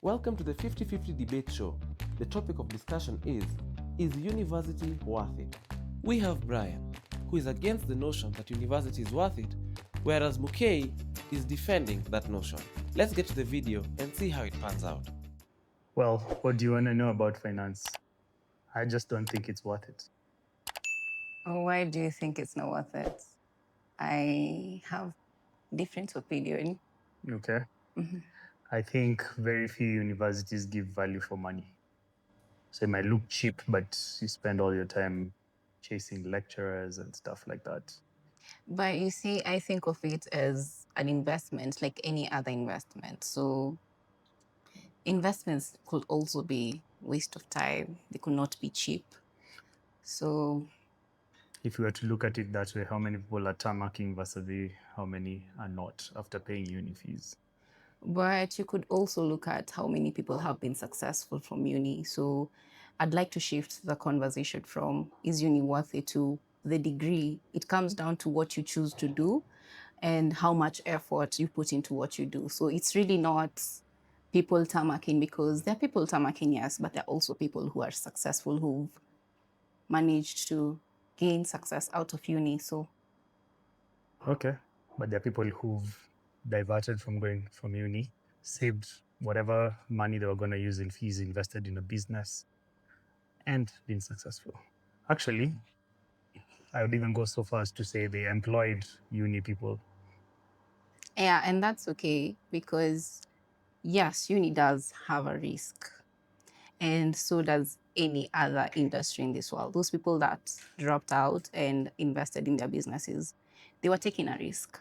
Welcome to the 50-50 debate show. The topic of discussion is university worth it? We have Brian, who is against the notion that university is worth it, whereas Mouay is defending that notion. Let's get to the video and see how it pans out. Well, what do you want to know about finance? I just don't think it's worth it. Why do you think it's not worth it? I have different opinion. Okay. I think very few universities give value for money. So it might look cheap, but you spend all your time chasing lecturers and stuff like that. But you see, I think of it as an investment, like any other investment. So investments could also be waste of time. They could not be cheap. So If you were to look at it that way, how many people are tarmacking versus how many are not after paying uni fees? but you could also look at how many people have been successful from uni. So I'd like to shift the conversation from is uni worth it to the degree. It comes down to what you choose to do and how much effort you put into what you do. So it's really not people tarmacking, because there are people tarmacking, yes, but there are also people who are successful who've managed to gain success out of uni. So Okay. But there are people who've diverted from going from uni, saved whatever money they were going to use in fees, invested in a business, and been successful. Actually, I would even go so far as to say they employed uni people. yeah, and that's okay, because yes, uni does have a risk. And so does any other industry in this world. Those people that dropped out and invested in their businesses, they were taking a risk.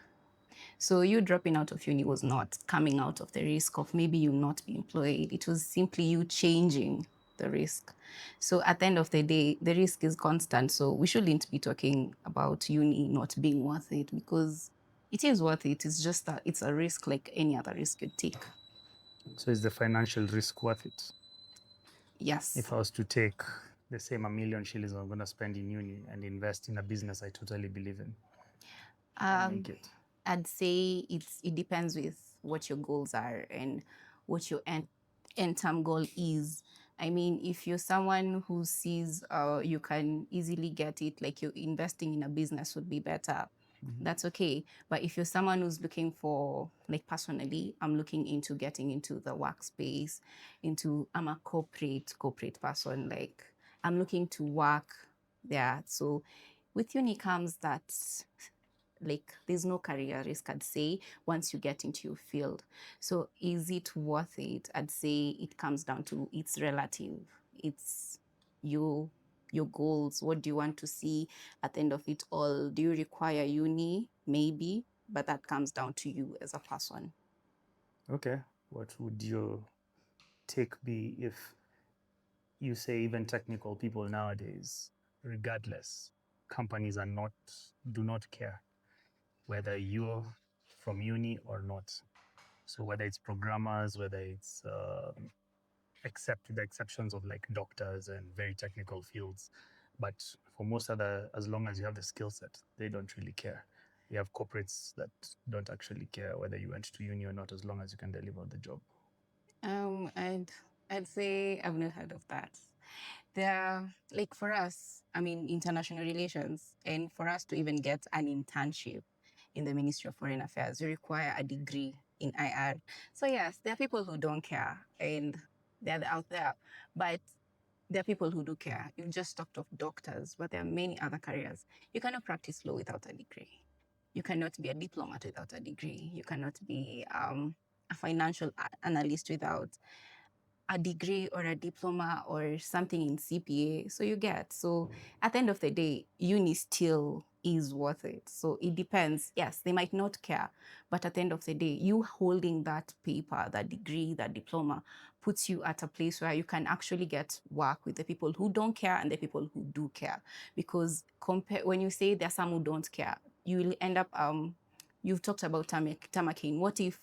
So you dropping out of uni was not coming out of the risk of maybe you not be employed. It was simply you changing the risk. So at the end of the day, the risk is constant. So we shouldn't be talking about uni not being worth it, because it is worth it. It's just that it's a risk like any other risk you'd take. So is the financial risk worth it? Yes. If I was to take the same $1 million shillings I'm going to spend in uni and invest in a business I totally believe in, I'll make it. I'd say it depends with what your goals are and what your end term goal is. I mean, if you're someone who sees you can easily get it, like you're investing in a business would be better. That's okay. But if you're someone who's looking for, like personally, I'm looking into getting into the workspace, I'm a corporate person. Like I'm looking to work there. So with uni comes that, like, there's no career risk, I'd say, once you get into your field. So is it worth it? I'd say it comes down to it's relative. It's your goals. What do you want to see at the end of it all? Do you require uni? Maybe, but that comes down to you as a person. Okay. What would your take be if you say even technical people nowadays, regardless, companies do not care whether you're from uni or not. So whether it's programmers, whether it's except with the exceptions of like doctors and very technical fields, but for most other, as long as you have the skill set, they don't really care. You have corporates that don't actually care whether you went to uni or not, as long as you can deliver the job. I'd say I've not heard of that. There, like for us, I mean, international relations, and for us to even get an internship in the Ministry of Foreign Affairs, you require a degree in IR. So yes, there are people who don't care, and they're out there, but there are people who do care. You've just talked of doctors, but there are many other careers. You cannot practice law without a degree. You cannot be a diplomat without a degree. You cannot be a financial analyst without a degree or a diploma or something in CPA. So you get. So at the end of the day, uni still is worth it. So it depends. Yes, they might not care, but at the end of the day, you holding that paper, that degree, that diploma puts you at a place where you can actually get work with the people who don't care and the people who do care. Because when you say there's some who don't care, you will end up you've talked about tamaking. What if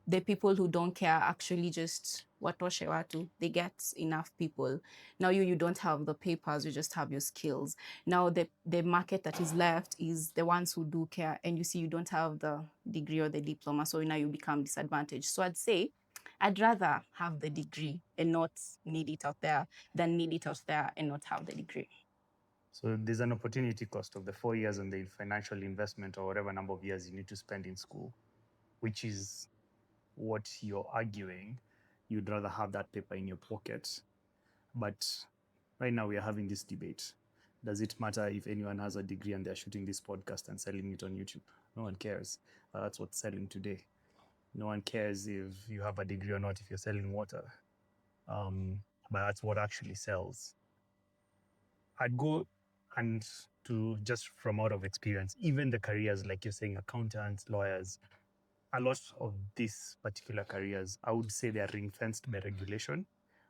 the people who don't care actually just watoshe watu, they get enough people. Now you don't have the papers, you just have your skills. Now the market that is left is the ones who do care, and you see you don't have the degree or the diploma, so now you become disadvantaged. So I'd say I'd rather have the degree and not need it out there than need it out there and not have the degree. So there's an opportunity cost of the 4 years and the financial investment or whatever number of years you need to spend in school, which is what you're arguing. You'd rather have that paper in your pocket. But right now we are having this debate. Does it matter if anyone has a degree and they're shooting this podcast and selling it on YouTube? No one cares. That's what's selling today. No one cares if you have a degree or not if you're selling water. But that's what actually sells. I'd go and to just from out of experience, even the careers like you're saying, accountants, lawyers, a lot of these particular careers, I would say they are ring-fenced by regulation,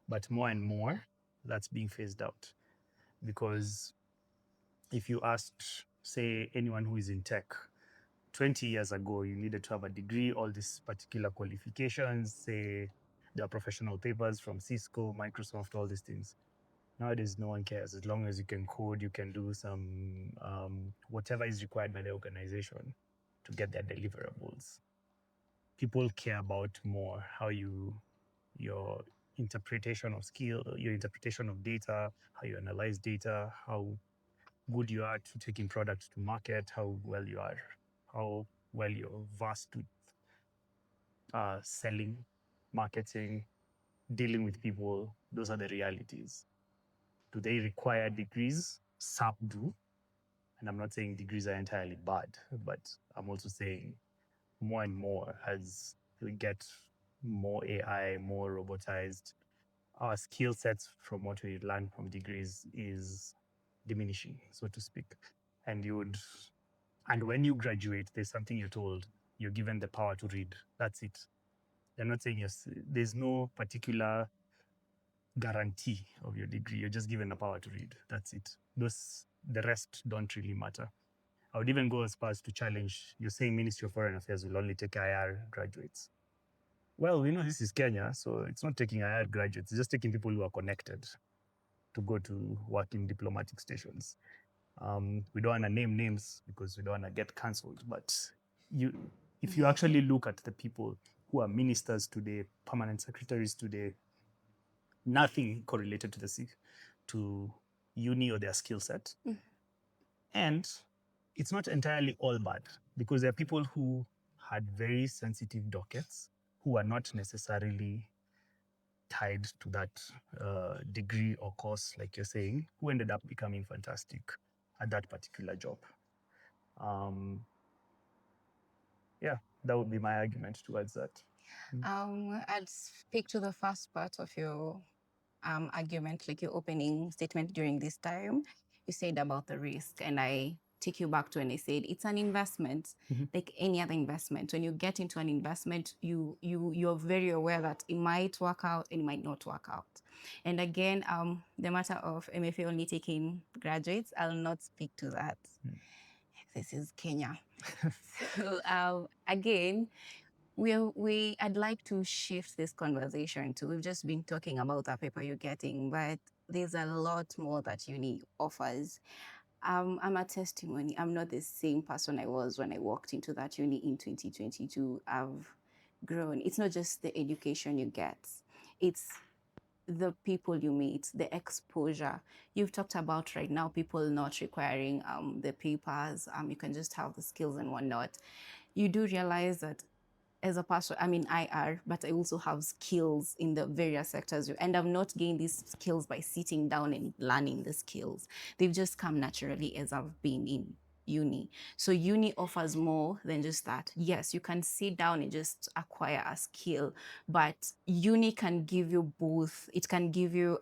but more and more that's being phased out. Because if you asked, say, anyone who is in tech, 20 years ago, you needed to have a degree, all these particular qualifications, say, there are professional papers from Cisco, Microsoft, all these things. Nowadays, no one cares. As long as you can code, you can do some whatever is required by the organization to get their deliverables. People care about more how your interpretation of skill, your interpretation of data, how you analyze data, how good you are to taking products to market, how well you're versed with selling, marketing, dealing with people. Those are the realities. Do they require degrees? Some do. And I'm not saying degrees are entirely bad, but I'm also saying more and more as we get more AI, more robotized, our skill sets from what we learn from degrees is diminishing, so to speak. And when you graduate, there's something you're told. You're given the power to read. That's it. They're not saying yes. There's no particular guarantee of your degree. You're just given the power to read. That's it. The rest don't really matter. I would even go as far as to challenge. You're saying Ministry of Foreign Affairs will only take IR graduates. Well, we know this is Kenya, so it's not taking IR graduates. It's just taking people who are connected to go to work in diplomatic stations. We don't want to name names because we don't want to get cancelled. But if you actually look at the people who are ministers today, permanent secretaries today, nothing correlated to uni or their skill set. And it's not entirely all bad because there are people who had very sensitive dockets who are not necessarily tied to that degree or course, like you're saying, who ended up becoming fantastic at that particular job. Yeah, that would be my argument towards that. I'd speak to the first part of your argument, like your opening statement during this time. You said about the risk, and I take you back to when I said it's an investment, like any other investment. When you get into an investment, you're very aware that it might work out and it might not work out. And again, the matter of MFA only taking graduates, I'll not speak to that. This is Kenya. So again, I'd like to shift this conversation to, we've just been talking about the paper you're getting, but there's a lot more that uni offers. I'm a testimony. I'm not the same person I was when I walked into that uni in 2022. I've grown. It's not just the education you get. It's the people you meet, the exposure. You've talked about right now people not requiring the papers. You can just have the skills and whatnot. You do realize that as a person, I'm in IR, but I also have skills in the various sectors. And I've not gained these skills by sitting down and learning the skills. They've just come naturally as I've been in uni. So uni offers more than just that. Yes, you can sit down and just acquire a skill, but uni can give you both. It can give you,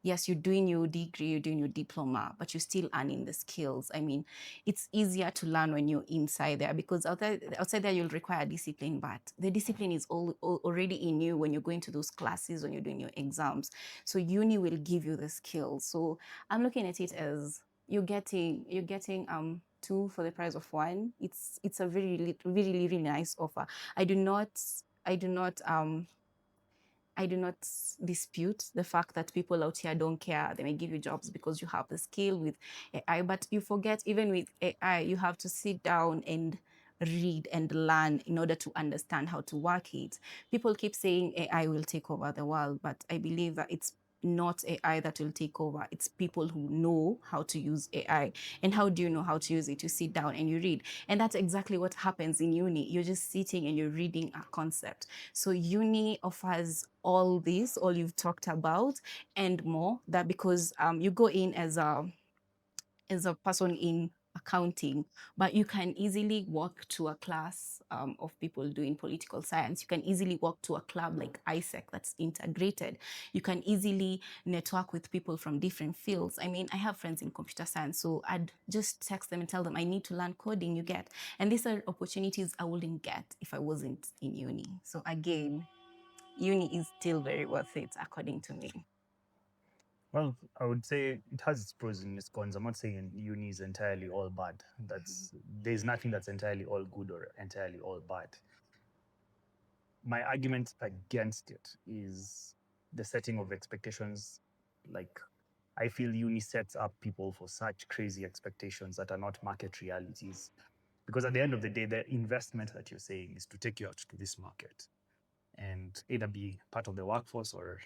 yes, you're doing your degree, you're doing your diploma, but you're still earning the skills. I mean, it's easier to learn when you're inside there because outside there you'll require discipline, but the discipline is already in you when you're going to those classes, when you're doing your exams. So uni will give you the skills. So I'm looking at it as you're getting two for the price of one. It's a really, really, really nice offer. I do not dispute the fact that people out here don't care. They may give you jobs because you have the skill with AI, but you forget even with AI, you have to sit down and read and learn in order to understand how to work it. People keep saying AI will take over the world, but I believe that it's not AI that will take over. It's people who know how to use AI. And how do you know how to use it? You sit down and you read. And that's exactly what happens in uni. You're just sitting and you're reading a concept. So uni offers all this, all you've talked about, and more. That because you go in as a person in accounting, but you can easily walk to a class of people doing political science. You can easily walk to a club like ISEC that's integrated. You can easily network with people from different fields. I mean, I have friends in computer science, so I'd just text them and tell them I need to learn coding, you get. And these are opportunities I wouldn't get if I wasn't in uni. So again, uni is still very worth it, according to me. Well, I would say it has its pros and its cons. I'm not saying uni is entirely all bad. There's nothing that's entirely all good or entirely all bad. My argument against it is the setting of expectations. Like, I feel uni sets up people for such crazy expectations that are not market realities. Because at the end of the day, the investment that you're saying is to take you out to this market and either be part of the workforce or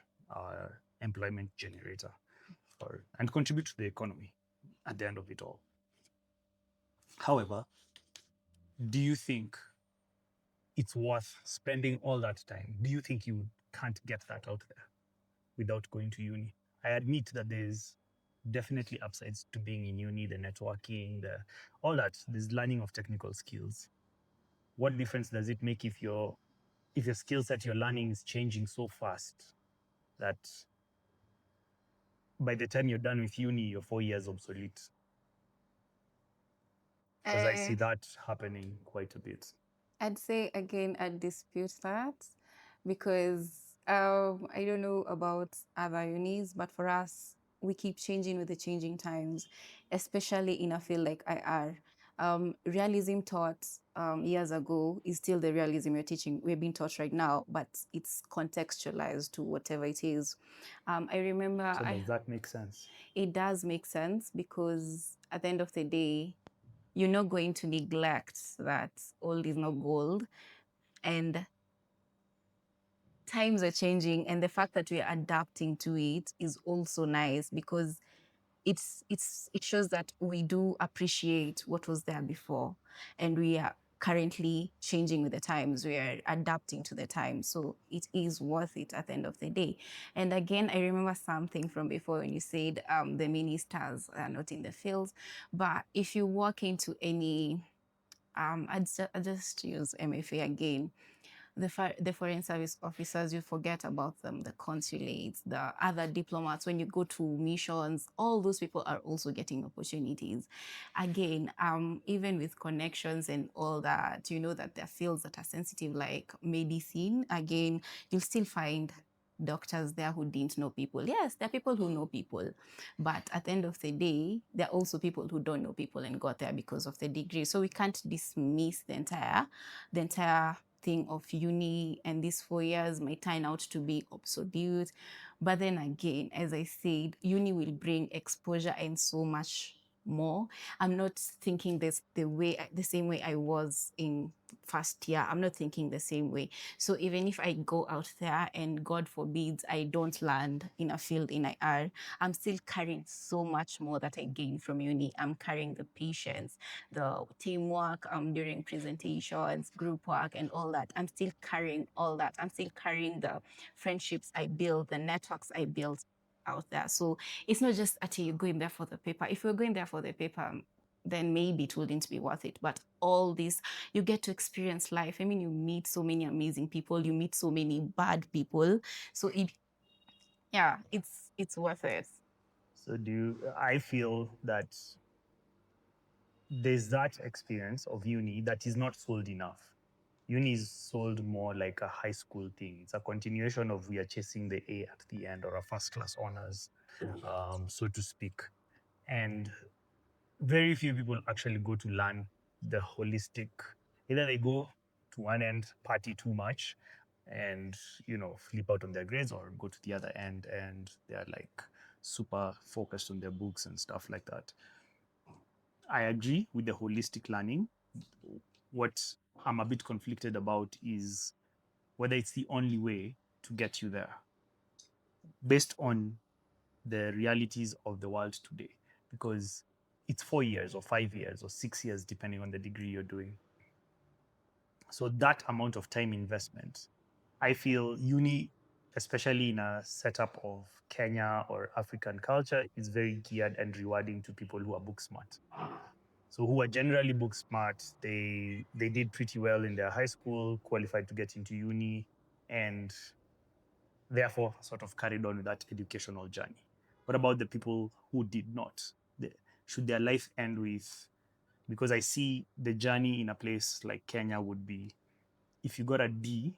employment generator, and contribute to the economy at the end of it all. However, do you think it's worth spending all that time? Do you think you can't get that out there without going to uni? I admit that there's definitely upsides to being in uni, the networking, all that. There's learning of technical skills. What difference does it make if your skill set you're learning is changing so fast that by the time you're done with uni, you're 4 years obsolete? Because I see that happening quite a bit. I'd say again, I'd dispute that because I don't know about other unis, but for us, we keep changing with the changing times, especially in a field like IR. Realism taught years ago is still the realism we're being taught right now, but it's contextualized to whatever it is. I remember. So does that make sense? It does make sense because at the end of the day, you're not going to neglect that old is not gold. And times are changing, and the fact that we're adapting to it is also nice because it shows that we do appreciate what was there before, and we are currently changing with the times. We are adapting to the times, so it is worth it at the end of the day. And again, I remember something from before when you said the ministers are not in the fields, but if you walk into any I'd just use MFA again. The foreign service officers, you forget about them, the consulates, the other diplomats, when you go to missions, all those people are also getting opportunities. Again, even with connections and all that, you know that there are fields that are sensitive like medicine. Again, you'll still find doctors there who didn't know people. Yes, there are people who know people, but at the end of the day, there are also people who don't know people and got there because of the degree. So we can't dismiss the entire thing of uni, and these 4 years might turn out to be obsolete. But then again, as I said, uni will bring exposure and so much more. I'm not thinking this the same way I was in first year. I'm not thinking the same way. So even if I go out there and God forbids I don't land in a field in IR, I'm still carrying so much more that I gained from uni. I'm carrying the patience, the teamwork during presentations, group work, and all that. I'm still carrying all that. I'm still carrying the friendships I built, the networks I built out there. So it's not just actually you're going there for the paper. If you're going there for the paper, then maybe it wouldn't be worth it. But all this, you get to experience life. I mean, you meet so many amazing people, you meet so many bad people. So it's worth it. So I feel that there's that experience of uni that is not sold enough. Uni is sold more like a high school thing. It's a continuation of we are chasing the A at the end, or a first class honors, so to speak. And very few people actually go to learn the holistic. Either they go to one end, party too much, and flip out on their grades, or go to the other end and they're like super focused on their books and stuff like that. I agree with the holistic learning. what I'm a bit conflicted about is whether it's the only way to get you there based on the realities of the world today, because it's 4 years or 5 years or 6 years, depending on the degree you're doing. So that amount of time investment, I feel uni, especially in a setup of Kenya or African culture, is very geared and rewarding to people who are book smart. So who are generally book smart, they did pretty well in their high school, qualified to get into uni, and therefore sort of carried on with that educational journey. What about the people who did not? Should their life end with, because I see the journey in a place like Kenya would be, if you got a D,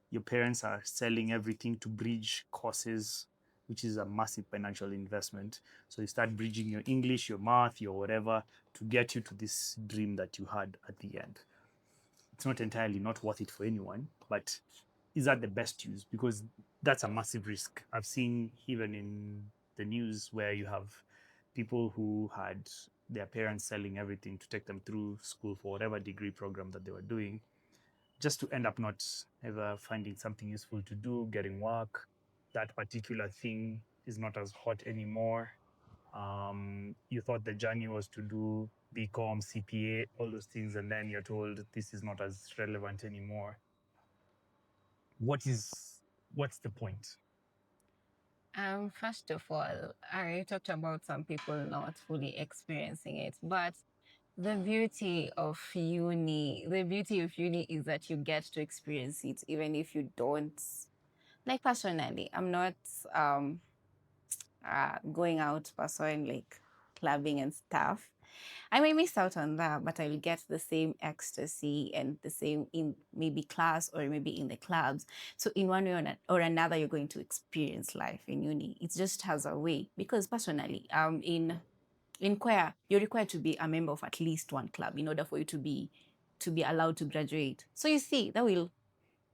your parents are selling everything to bridge courses, which is a massive financial investment. So you start bridging your English, your math, your whatever to get you to this dream that you had at the end. It's not entirely not worth it for anyone, but is that the best use? Because that's a massive risk. I've seen even in the news where you have people who had their parents selling everything to take them through school for whatever degree program that they were doing, just to end up not ever finding something useful to do, getting work. That particular thing is not as hot anymore. You thought the journey was to do BCom, CPA, all those things, and then you're told this is not as relevant anymore. What's the point? First of all, I talked about some people not fully experiencing it, but the beauty of uni is that you get to experience it even if you don't. Like personally, I'm not going out pursuing like clubbing and stuff. I may miss out on that, but I'll get the same ecstasy and the same in maybe class or maybe in the clubs. So in one way or another, you're going to experience life in uni. It just has a way. Because personally, in choir, you're required to be a member of at least one club in order for you to be allowed to graduate. So you see, that will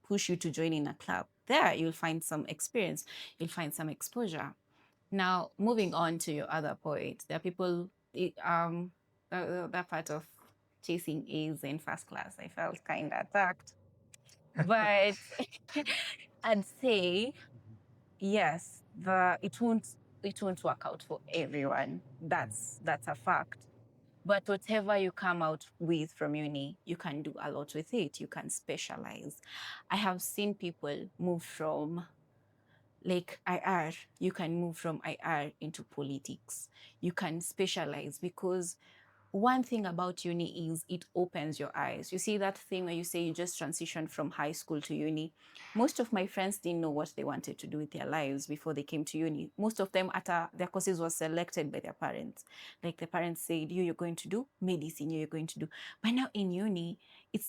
push you to join in a club. There, you'll find some experience, you'll find some exposure. Now, moving on to your other point, there are people, that part of chasing A's in first class, I felt kind of attacked. But I'd say, yes, it won't work out for everyone. That's a fact. But whatever you come out with from uni, you can do a lot with it. You can specialize. I have seen people move from like IR, you can move from IR into politics. You can specialize because one thing about uni is it opens your eyes. You see that thing where you say you just transitioned from high school to uni. Most of my friends didn't know what they wanted to do with their lives before they came to uni. Most of them, their courses were selected by their parents. Like the parents said, you're going to do medicine, you're going to do. But now in uni, it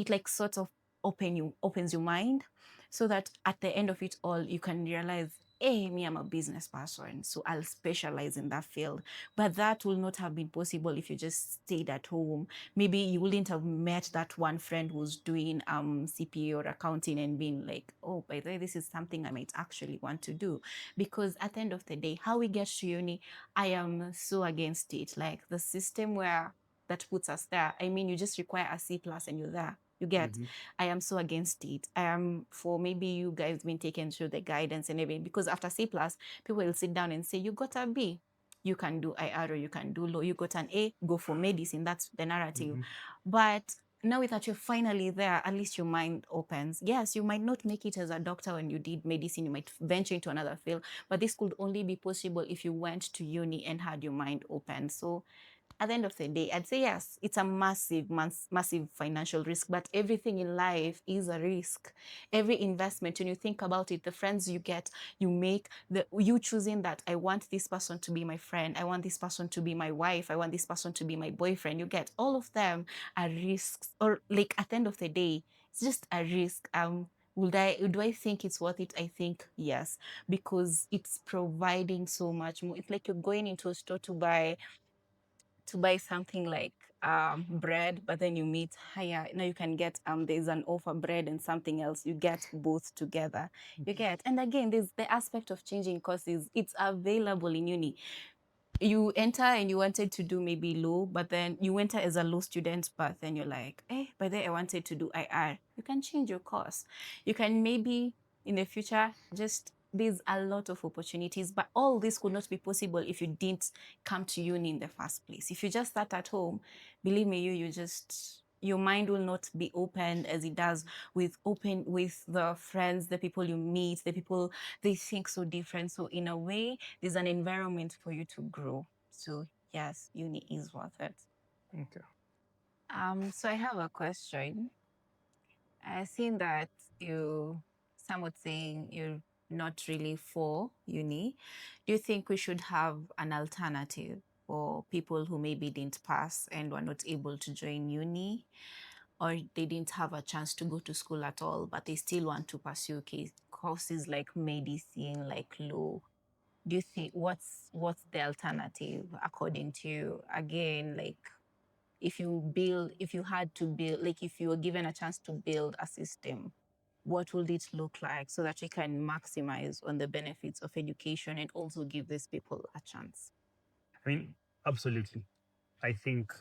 like sort of opens your mind, so that at the end of it all, you can realize, hey, me, I'm a business person, so I'll specialize in that field. But that will not have been possible if you just stayed at home. Maybe you wouldn't have met that one friend who's doing CPA or accounting and being like, oh, by the way, this is something I might actually want to do. Because at the end of the day, how we get to uni, I am so against it. Like the system where that puts us there. I mean, you just require a C plus and you're there. You get, I am so against it. I am for maybe you guys being taken through the guidance and everything, because after C plus, people will sit down and say, you got a B, you can do IR or you can do law. You got an A, go for medicine. That's the narrative. But now that you're finally there, at least your mind opens. Yes, you might not make it as a doctor when you did medicine. You might venture into another field, but this could only be possible if you went to uni and had your mind open. So at the end of the day, I'd say yes, it's a massive financial risk, but everything in life is a risk. Every investment, when you think about it, the friends you get, you make, you choosing that I want this person to be my friend, I want this person to be my wife, I want this person to be my boyfriend, you get, all of them are risks. Or like at the end of the day, it's just a risk. Do I think it's worth it? I think yes, because it's providing so much more. It's like you're going into a store to buy something like bread, but then you meet higher. Now you can get there's an offer bread and something else. You get both together. You get, and again, there's the aspect of changing courses. It's available in uni. you enter and you wanted to do maybe law, but then you enter as a law student, but then you're like, but then I wanted to do IR. You can change your course. You can maybe in the future just there's a lot of opportunities, but all this could not be possible if you didn't come to uni in the first place. If you just start at home, believe me, your mind will not be open as it does with the friends, the people you meet, the people they think so different. So in a way, there's an environment for you to grow. So yes, uni is worth it. Okay. So I have a question. I think that some would say you're not really for uni. Do you think we should have an alternative for people who maybe didn't pass and were not able to join uni, or they didn't have a chance to go to school at all, but they still want to pursue courses like medicine, like law? Do you think what's the alternative according to you? Again, like if you had to build, like if you were given a chance to build a system, what would it look like so that we can maximize on the benefits of education and also give these people a chance? I mean, absolutely. I think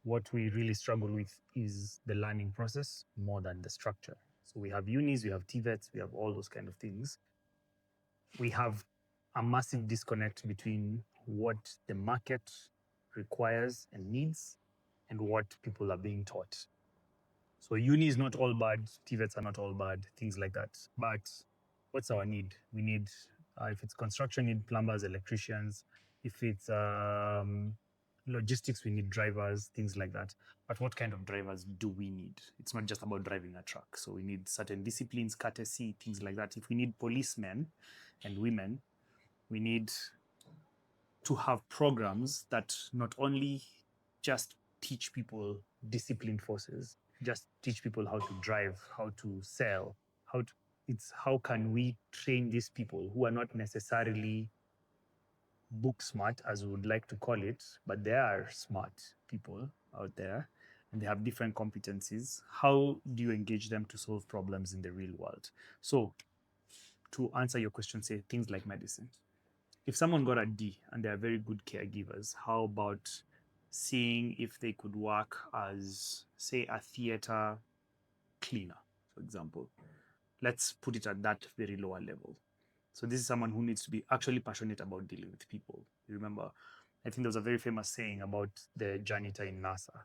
what we really struggle with is the learning process more than the structure. So we have unis, we have TVETs, we have all those kind of things. We have a massive disconnect between what the market requires and needs and what people are being taught. So uni is not all bad, TVETs are not all bad, things like that. But what's our need? We need, if it's construction, we need plumbers, electricians. If it's logistics, we need drivers, things like that. But what kind of drivers do we need? It's not just about driving a truck. So we need certain disciplines, courtesy, things like that. If we need policemen and women, we need to have programs that not only just teach people disciplined forces, just teach people how to drive, how to sell, how can we train these people who are not necessarily book smart, as we would like to call it, but they are smart people out there and they have different competencies. How do you engage them to solve problems in the real world? So, to answer your question, say things like medicine. If someone got a D and they are very good caregivers, how about seeing if they could work as, say, a theater cleaner, for example? Let's put it at that very lower level. So this is someone who needs to be actually passionate about dealing with people. You remember, I think there was a very famous saying about the janitor in NASA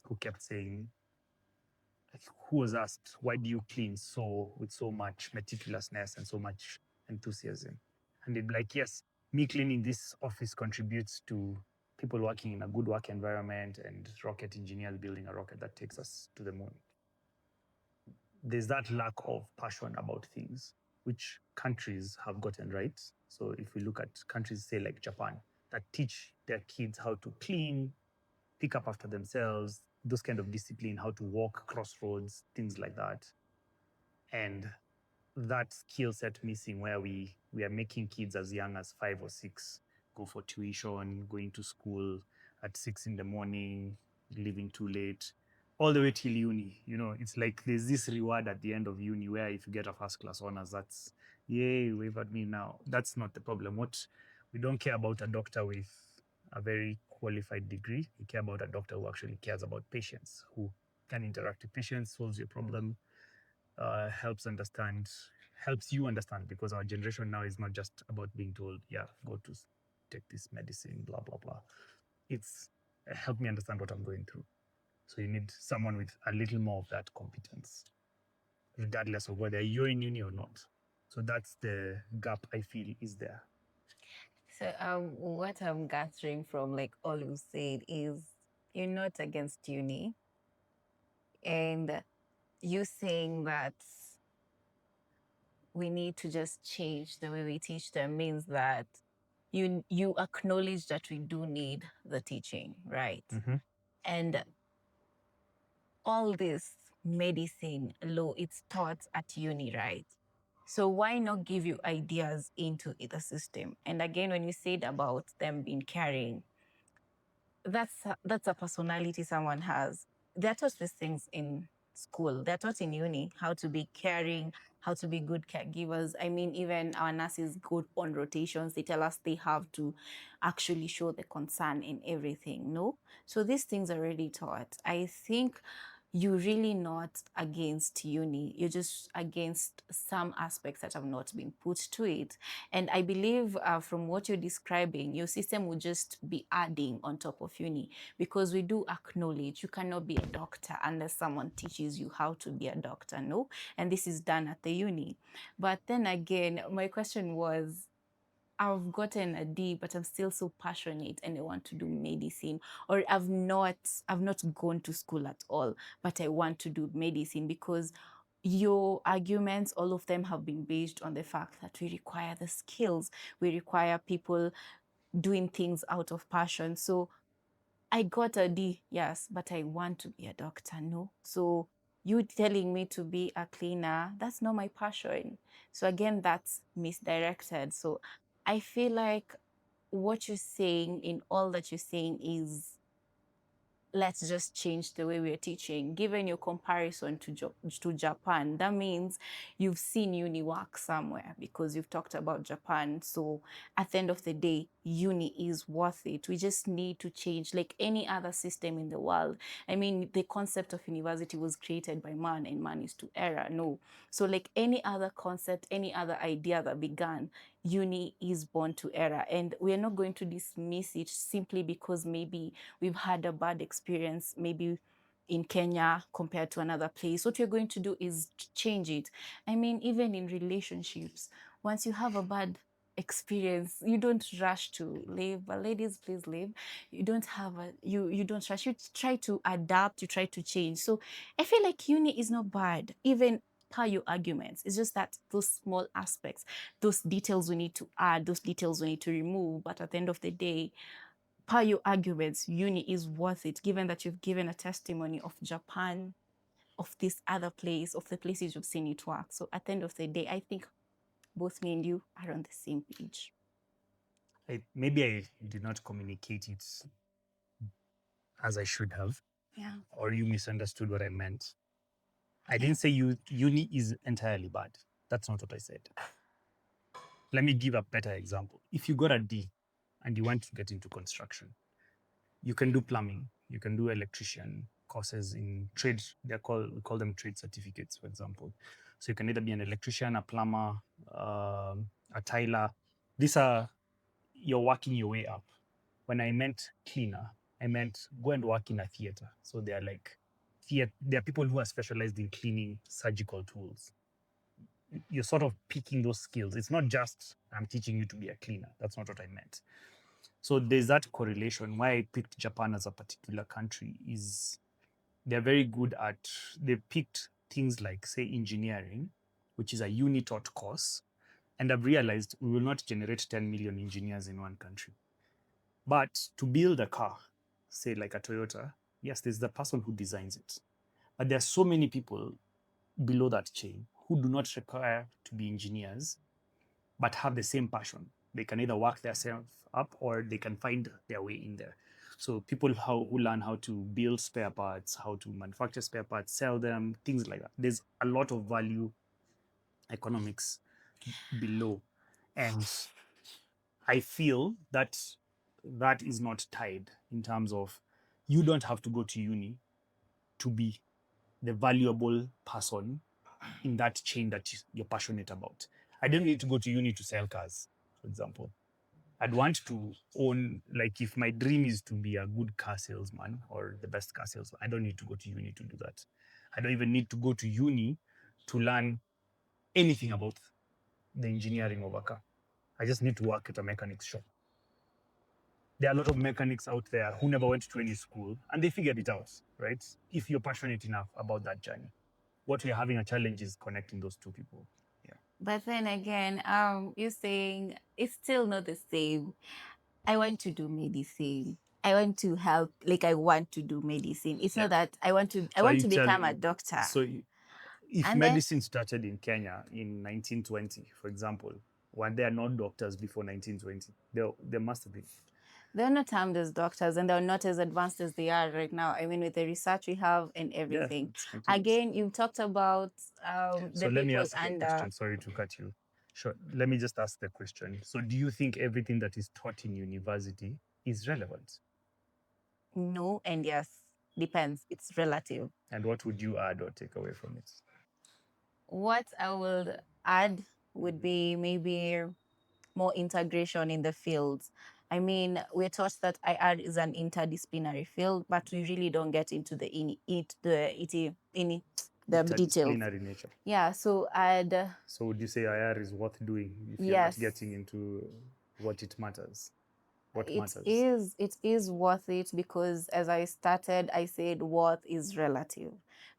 who kept saying, who was asked, why do you clean with so much meticulousness and so much enthusiasm? And they'd be like, yes, me cleaning this office contributes to people working in a good work environment and rocket engineers building a rocket that takes us to the moon. There's that lack of passion about things, which countries have gotten right. So if we look at countries, say like Japan, that teach their kids how to clean, pick up after themselves, those kind of discipline, how to walk crossroads, things like that. And that skill set missing where we are making kids as young as 5 or 6 go for tuition, going to school at 6 in the morning, leaving too late, all the way till uni. You know, it's like there's this reward at the end of uni where if you get a first class honors, that's yay, wave at me now. That's not the problem. What we don't care about a doctor with a very qualified degree. We care about a doctor who actually cares about patients, who can interact with patients, solves your problem, helps you understand, because our generation now is not just about being told, yeah, go to take this medicine, blah blah blah. It's help me understand what I'm going through. So you need someone with a little more of that competence, regardless of whether you're in uni or not. So that's the gap I feel is there. So what I'm gathering from like all you said is you're not against uni, and you saying that we need to just change the way we teach them means that you acknowledge that we do need the teaching, right? Mm-hmm. And all this medicine, law, it's taught at uni, right? So why not give you ideas into the system? And again, when you said about them being caring, that's a personality someone has. They're taught these things in school. They're taught in uni how to be caring, how to be good caregivers. I mean, even our nurses go on rotations. They tell us they have to actually show the concern in everything. No? So these things are already taught. I think you're really not against uni. You're just against some aspects that have not been put to it. And I believe from what you're describing, your system will just be adding on top of uni, because we do acknowledge you cannot be a doctor unless someone teaches you how to be a doctor, no? And this is done at the uni. But then again, my question was, I've gotten a D, but I'm still so passionate and I want to do medicine. Or I've not gone to school at all, but I want to do medicine, because your arguments, all of them have been based on the fact that we require the skills, we require people doing things out of passion. So I got a D, yes, but I want to be a doctor, no. So you telling me to be a cleaner, that's not my passion. So again, that's misdirected. So I feel like what you're saying, in all that you're saying, is let's just change the way we're teaching. Given your comparison to Japan, that means you've seen uni work somewhere, because you've talked about Japan. So at the end of the day, uni is worth it. We just need to change, like any other system in the world. I mean, the concept of university was created by man, and man is to error. No. So like any other concept, any other idea that began, uni is born to error. And we're not going to dismiss it simply because maybe we've had a bad experience, maybe in Kenya compared to another place. What we're going to do is change it. I mean, even in relationships, once you have a bad experience, you don't rush to leave. But ladies, please leave. You don't have a you don't rush. You try to adapt, you try to change. So I feel like uni is not bad, even per your arguments. It's just that those small aspects, those details we need to add, those details we need to remove. But at the end of the day, per your arguments, uni is worth it, given that you've given a testimony of Japan, of this other place, of the places you've seen it work. So at the end of the day, I think both me and you are on the same page. Maybe I did not communicate it as I should have, Yeah. or you misunderstood what I meant. I didn't say uni is entirely bad. That's not what I said. Let me give a better example. If you got a D and you want to get into construction, you can do plumbing, you can do electrician courses in trade. We call them trade certificates, for example. So you can either be an electrician, a plumber, a tiler. These are, you're working your way up. When I meant cleaner, I meant go and work in a theater. So they are like there are people who are specialized in cleaning surgical tools. You're sort of picking those skills. It's not just I'm teaching you to be a cleaner. That's not what I meant. So there's that correlation. Why I picked Japan as a particular country is they're very good at, they picked things like, say, engineering, which is a uni taught course. And I've realized we will not generate 10 million engineers in one country. But to build a car, say like a Toyota, yes, there's the person who designs it. But there are so many people below that chain who do not require to be engineers, but have the same passion. They can either work themselves up or they can find their way in there. So people who learn how to build spare parts, how to manufacture spare parts, sell them, things like that. There's a lot of value economics below. And I feel that that is not tied in terms of you don't have to go to uni to be the valuable person in that chain that you're passionate about. I don't need to go to uni to sell cars, for example. I'd want to own, like, if my dream is to be a good car salesman or the best car salesman, I don't need to go to uni to do that. I don't even need to go to uni to learn anything about the engineering of a car. I just need to work at a mechanic's shop. There are a lot of mechanics out there who never went to any school and they figured it out, right? If you're passionate enough about that journey. What we're having a challenge is connecting those two people. Yeah. But then again, you're saying it's still not the same. I want to do medicine. I want to help. Like I want to do medicine. It's not that I want to. I want to become a doctor. So if And medicine started in Kenya in 1920, for example, when there are not doctors before 1920, there must have been. They're not termed as doctors, and they're not as advanced as they are right now. I mean, with the research we have and everything. let's continue. Again, you talked about So the let me people ask you a under. question. Sorry to cut you. Sure. Let me just ask the question. So do you think everything that is taught in university is relevant? No and yes, depends. It's relative. And what would you add or take away from it? What I would add would be maybe more integration in the fields. I mean, we're taught that IR is an interdisciplinary field, but we really don't get into the the details. Interdisciplinary nature. Yeah, so I'd So would you say IR is worth doing if you're yes, not getting into what it matters? What it matters? is worth it, because as I started, I said worth is relative.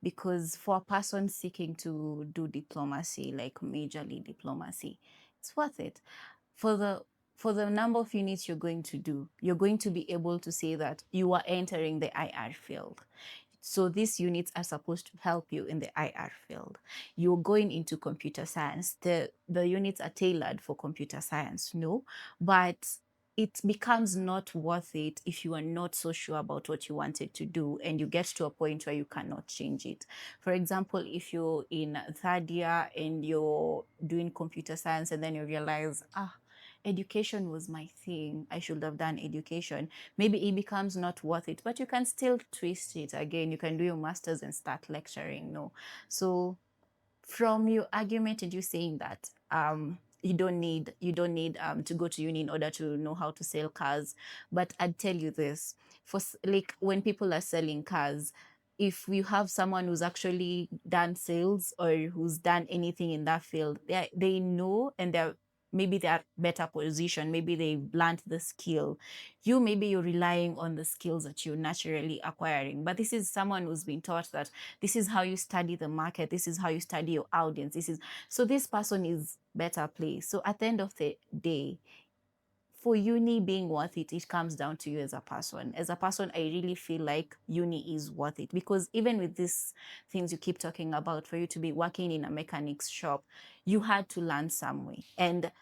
Because for a person seeking to do diplomacy, like majorly diplomacy, it's worth it. For the number of units you're going to do, you're going to be able to say that you are entering the IR field. So these units are supposed to help you in the IR field. You're going into computer science. The units are tailored for computer science, no, but it becomes not worth it if you are not so sure about what you wanted to do and you get to a point where you cannot change it. For example, if you're in third year and you're doing computer science and then you realize, education was my thing, I should have done education, maybe it becomes not worth it, but you can still twist it again. You can do your master's and start lecturing, no? So from your argument and you saying that you don't need to go to uni in order to know how to sell cars, but I'd tell you this, like when people are selling cars, if you have someone who's actually done sales or who's done anything in that field, they know, and they're better position, maybe they've learned the skill. Maybe you're relying on the skills that you're naturally acquiring, but this is someone who's been taught that this is how you study the market, this is how you study your audience, so this person is better placed. So at the end of the day, for uni being worth it, it comes down to you as a person. As a person, I really feel like uni is worth it, because even with these things you keep talking about, for you to be working in a mechanic's shop, you had to learn some way. And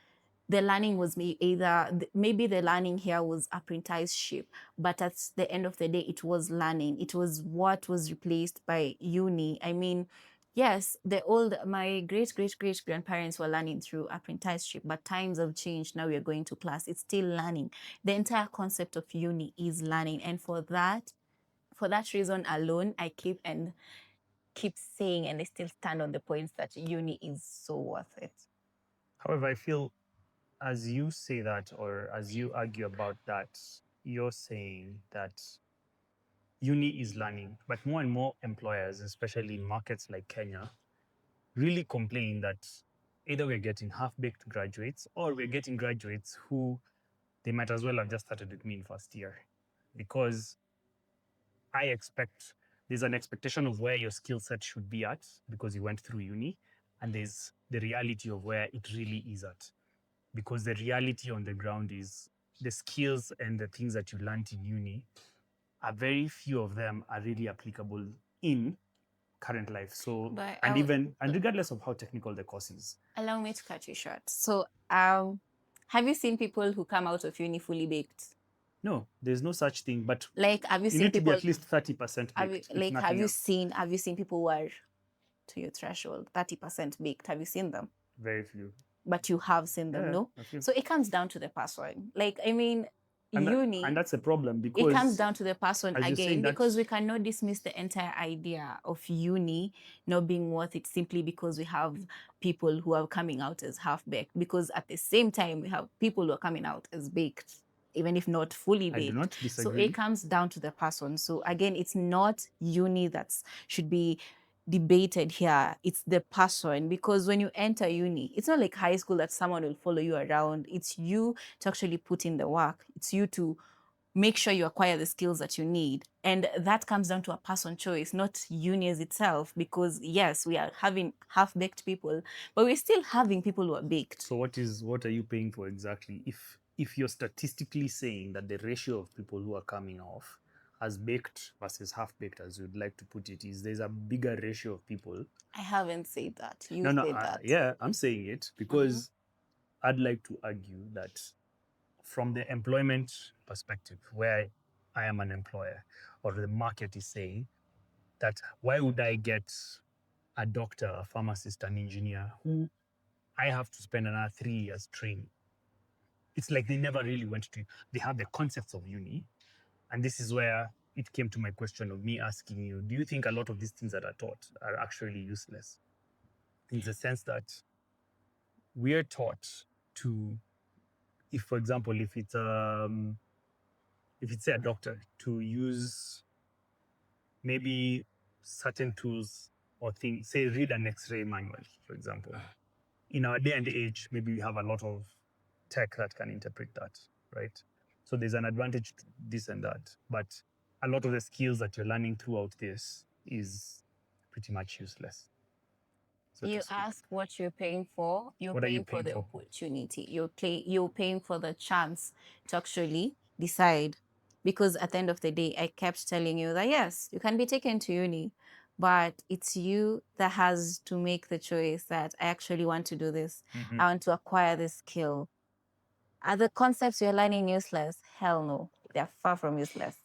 the learning was maybe the learning here was apprenticeship, but at the end of the day, it was learning. It was what was replaced by uni. I mean, yes, my great grandparents were learning through apprenticeship, but times have changed. Now we're going to class. It's still learning. The entire concept of uni is learning, and for that reason alone, I keep saying, and I still stand on the points that uni is so worth it. However, I feel as you say that, or as you argue about that, you're saying that uni is learning, but more and more employers, especially in markets like Kenya, really complain that either we're getting half-baked graduates or we're getting graduates who they might as well have just started with me in first year, because there's an expectation of where your skill set should be at because you went through uni, and there's the reality of where it really is at, because the reality on the ground is the skills and the things that you learned in uni are very few of them are really applicable in current life. So, and regardless of how technical the course is. Allow me to cut you short. So, have you seen people who come out of uni fully baked? No, there's no such thing. But like, have you seen need people to be at least 30% baked? have you seen people who are to your threshold 30% baked? Have you seen them? Very few. But you have seen them, no? So it comes down to the person. Like, I mean, and that's a problem, because it comes down to the person again, because we cannot dismiss the entire idea of uni not being worth it simply because we have people who are coming out as half-baked, because at the same time we have people who are coming out as baked, even if not fully baked. I do not disagree. So it comes down to the person. So again, it's not uni that should be debated here, it's the person, because when you enter uni, it's not like high school that someone will follow you around. It's you to actually put in the work. It's you to make sure you acquire the skills that you need, and that comes down to a person choice, not uni as itself, because yes, we are having half-baked people, but we're still having people who are baked. So what are you paying for exactly? If you're statistically saying that the ratio of people who are coming off as baked versus half-baked, as you'd like to put it, is there's a bigger ratio of people. I haven't said that. You said that. Yeah, I'm saying it because I'd like to argue that from the employment perspective, where I am an employer or the market is saying that why would I get a doctor, a pharmacist, an engineer who I have to spend another 3 years training? It's like they never really went to, they have the concepts of uni. And this is where it came to my question of me asking you, do you think a lot of these things that are taught are actually useless? In the sense that we're taught to, if for example, if it's say a doctor, to use maybe certain tools or things, say read an X-ray manual, for example. In our day and age, maybe we have a lot of tech that can interpret that, right? So there's an advantage to this and that, but a lot of the skills that you're learning throughout this is pretty much useless. So to You speak. ask what you're paying for. You're What are you paying for paying the for? opportunity. You're paying for the chance to actually decide. Because at the end of the day, I kept telling you that yes, you can be taken to uni, but it's you that has to make the choice that I actually want to do this. Mhm. I want to acquire this skill. Are the concepts you're learning useless? Hell no. They're far from useless.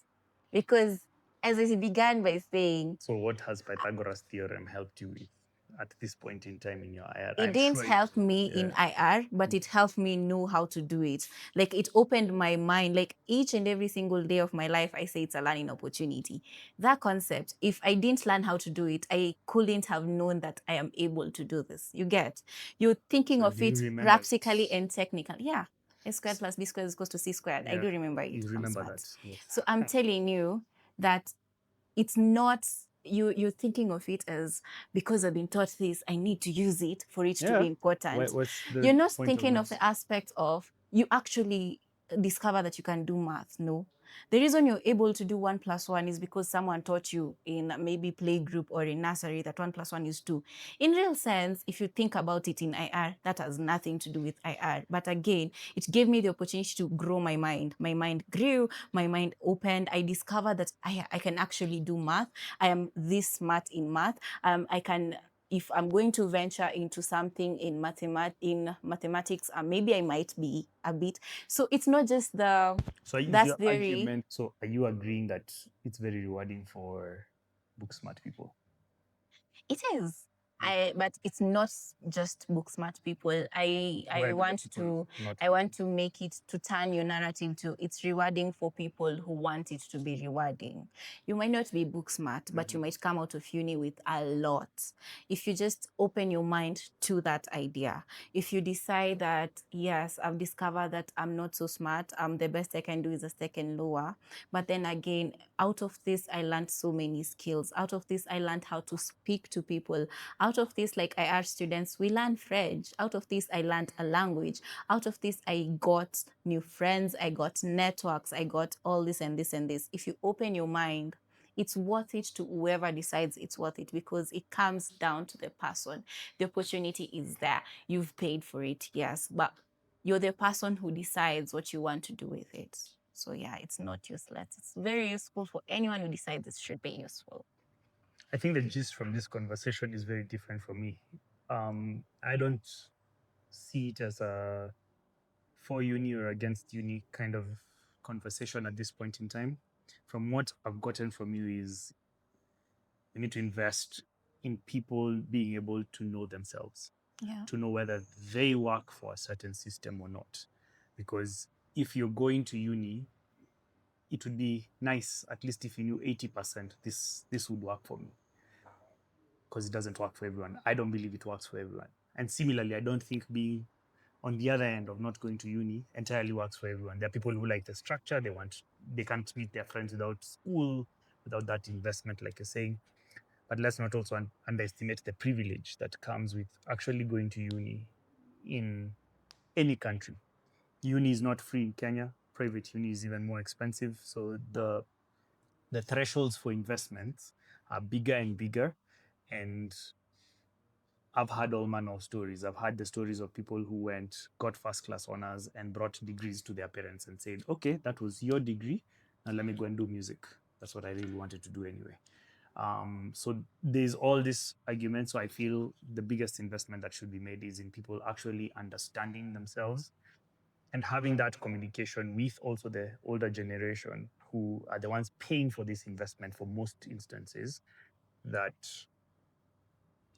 Because as I began by saying, So what has Pythagoras theorem helped you with at this point in time in your IR? it didn't help me in IR, but it helped me know how to do it. Like it opened my mind. Like each and every single day of my life, I say it's a learning opportunity. That concept, if I didn't learn how to do it, I couldn't have known that I am able to do this. You get? You're thinking So of do you it remember practically and technically. Yeah. A squared plus B squared is equals to C squared. I Yeah, do remember it. you I'm remember smart. that? Yes. So I'm telling you that it's not you're thinking of it as because I've been taught this, I need to use it for it to Yeah. be important. What's the You're not point thinking of this? the aspect of you actually discover that you can do math. No. The reason you're able to do 1 plus 1 is because someone taught you in maybe play group or in nursery that 1 plus 1 is 2. In real sense, if you think about it in IR, that has nothing to do with IR. But again, it gave me the opportunity to grow my mind. My mind grew, my mind opened. I discovered that I can actually do math. I am this smart in math. I can, if I'm going to venture into something in mathematics, maybe I might be a bit. So it's not just the So is that's your theory. argument? So are you agreeing that it's very rewarding for book smart people? It is. But it's not just book smart people. I want to make it to turn your narrative to it's rewarding for people who want it to be rewarding. You might not be book smart, but you might come out of uni with a lot. If you just open your mind to that idea, if you decide that yes, I've discovered that I'm not so smart, the best I can do is a second lower. But then again, out of this, I learned so many skills. Out of this, I learned how to speak to people. Out of this, like IR students, we learn French. Out of this, I learned a language. Out of this, I got new friends. I got networks. I got all this and this and this. If you open your mind, it's worth it to whoever decides it's worth it because it comes down to the person. The opportunity is there. You've paid for it, yes, but you're the person who decides what you want to do with it. So yeah, it's not useless. It's very useful for anyone who decides it should be useful. I think the gist from this conversation is very different from me. I don't see it as a for uni or against uni kind of conversation at this point in time. From what I've gotten from you is you need to invest in people being able to know themselves, to know whether they work for a certain system or not. Because if you're going to uni, it would be nice, at least if you knew 80%, this would work for me. Because it doesn't work for everyone. I don't believe it works for everyone. And similarly, I don't think being on the other end of not going to uni entirely works for everyone. There are people who like the structure, they can't meet their friends without school, without that investment, like you're saying. But let's not also underestimate the privilege that comes with actually going to uni in any country. Uni is not free in Kenya. Private uni is even more expensive. So the thresholds for investments are bigger and bigger. And I've had all manner of stories. I've had the stories of people who got first class honors and brought degrees to their parents and said, okay, that was your degree. Now let me go and do music. That's what I really wanted to do anyway. So there's all this argument. So I feel the biggest investment that should be made is in people actually understanding themselves and having that communication with also the older generation who are the ones paying for this investment for most instances, that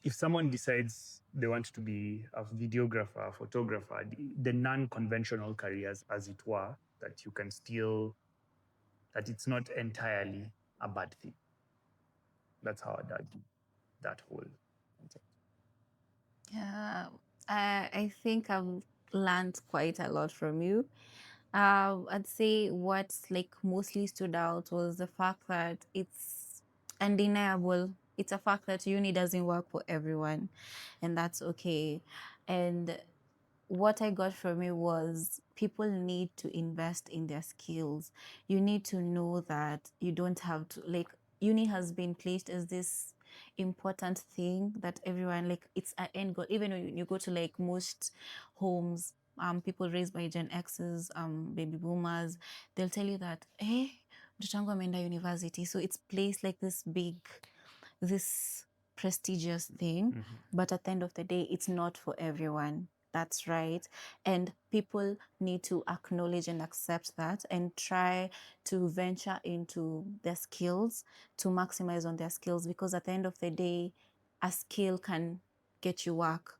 if someone decides they want to be a videographer, photographer, the non-conventional careers, as it were, that you can still, that it's not entirely a bad thing. That's how I'd argue that whole concept. Yeah, I think I've learned quite a lot from you. I'd say what like mostly stood out was the fact that it's undeniable. It's a fact that uni doesn't work for everyone, and that's okay. And what I got from it was people need to invest in their skills. You need to know that you don't have to, like, uni has been placed as this important thing that everyone, like, it's an end goal. Even when you go to like most homes, people raised by Gen X's, baby boomers, they'll tell you that, hey, mtoto wangu ameenda university. So it's placed like this prestigious thing, but at the end of the day, it's not for everyone. That's right. And people need to acknowledge and accept that and try to venture into their skills, to maximize on their skills, because at the end of the day, a skill can get you work.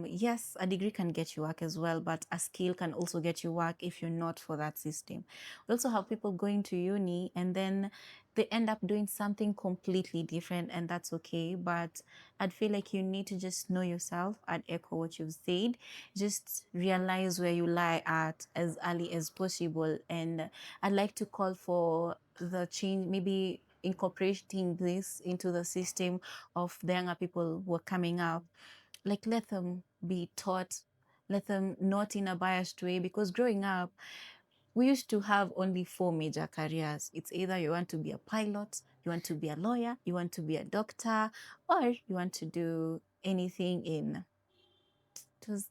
Yes, a degree can get you work as well, but a skill can also get you work if you're not for that system. We also have people going to uni and then they end up doing something completely different, and that's okay. But I'd feel like you need to just know yourself. I'd echo what you've said. Just realize where you lie at as early as possible. And I'd like to call for the change, maybe incorporating this into the system of the younger people who are coming up. Like, let them be taught, let them not in a biased way, because growing up, we used to have only 4 major careers. It's either you want to be a pilot, you want to be a lawyer, you want to be a doctor, or you want to do anything in, it was,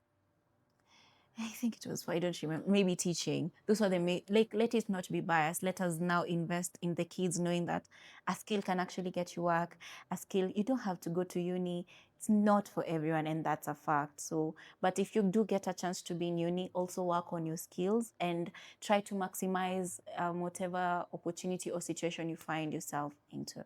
I think it was, I don't remember, maybe teaching. Those were the, like, let it not be biased. Let us now invest in the kids, knowing that a skill can actually get you work. A skill, you don't have to go to uni. It's not for everyone, and that's a fact. So, but if you do get a chance to be in uni, also work on your skills and try to maximize whatever opportunity or situation you find yourself into.